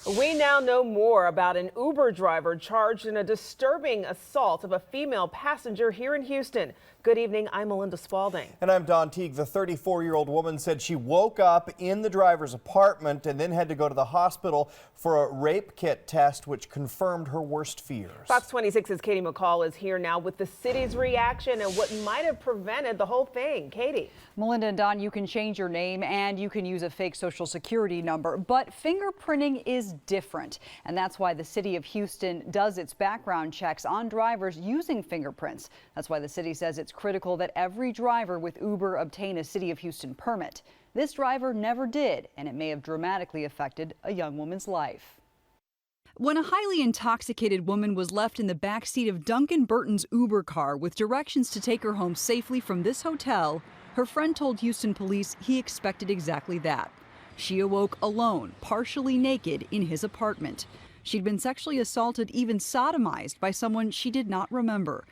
We now know more about an Uber driver charged in a disturbing assault of a female passenger here in Houston. Good evening, I'm Melinda Spalding. And I'm Don Teague. The 34-year-old woman said she woke up in the driver's apartment and then had to go to the hospital for a rape kit test, which confirmed her worst fears. Fox 26's Katie McCall is here now with the city's reaction and what might have prevented the whole thing. Katie. Melinda and Don, you can change your name and you can use a fake social security number, but fingerprinting is different. And that's why the city of Houston does its background checks on drivers using fingerprints. That's why the city says it's critical that every driver with Uber obtain a City of Houston permit. This driver never did, and it may have dramatically affected a young woman's life. When a highly intoxicated woman was left in the backseat of Duncan Burton's Uber car with directions to take her home safely from this hotel, her friend told Houston police he expected exactly that. She awoke alone, partially naked, in his apartment. She'd been sexually assaulted, even sodomized, by someone she did not remember.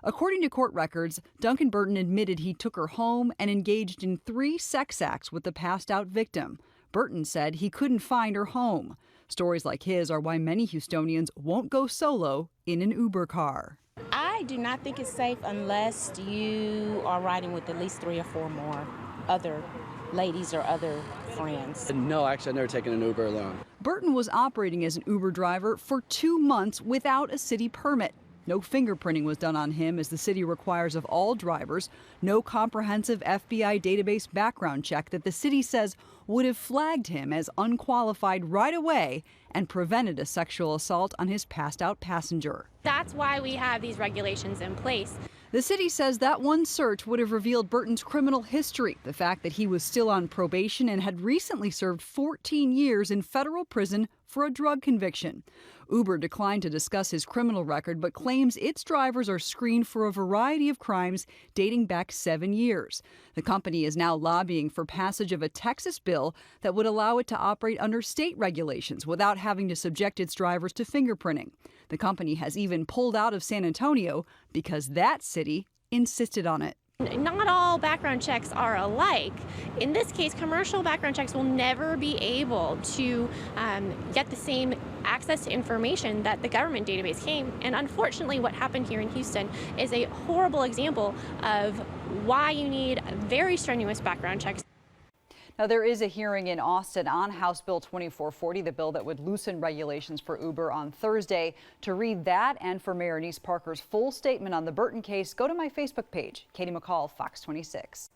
According to court records, Duncan Burton admitted he took her home and engaged in 3 sex acts with the passed-out victim. Burton said he couldn't find her home. Stories like his are why many Houstonians won't go solo in an Uber car. I do not think it's safe unless you are riding with at least 3 or 4 more other ladies or other friends. No, actually, I've never taken an Uber alone. Burton was operating as an Uber driver for 2 months without a city permit. No fingerprinting was done on him, as the city requires of all drivers. No comprehensive FBI database background check that the city says would have flagged him as unqualified right away and prevented a sexual assault on his passed-out passenger. That's why we have these regulations in place. The city says that one search would have revealed Burton's criminal history, the fact that he was still on probation and had recently served 14 years in federal prison for a drug conviction. Uber declined to discuss his criminal record, but claims its drivers are screened for a variety of crimes dating back 7 years. The company is now lobbying for passage of a Texas bill that would allow it to operate under state regulations without having to subject its drivers to fingerprinting. The company has even pulled out of San Antonio because that city insisted on it. Not all background checks are alike. In this case, commercial background checks will never be able to get the same access to information that the government database came. And unfortunately, what happened here in Houston is a horrible example of why you need very strenuous background checks. Now, there is a hearing in Austin on House Bill 2440, the bill that would loosen regulations for Uber, on Thursday. To read that and for Mayor Nice Parker's full statement on the Burton case, go to my Facebook page, Katie McCall, Fox 26.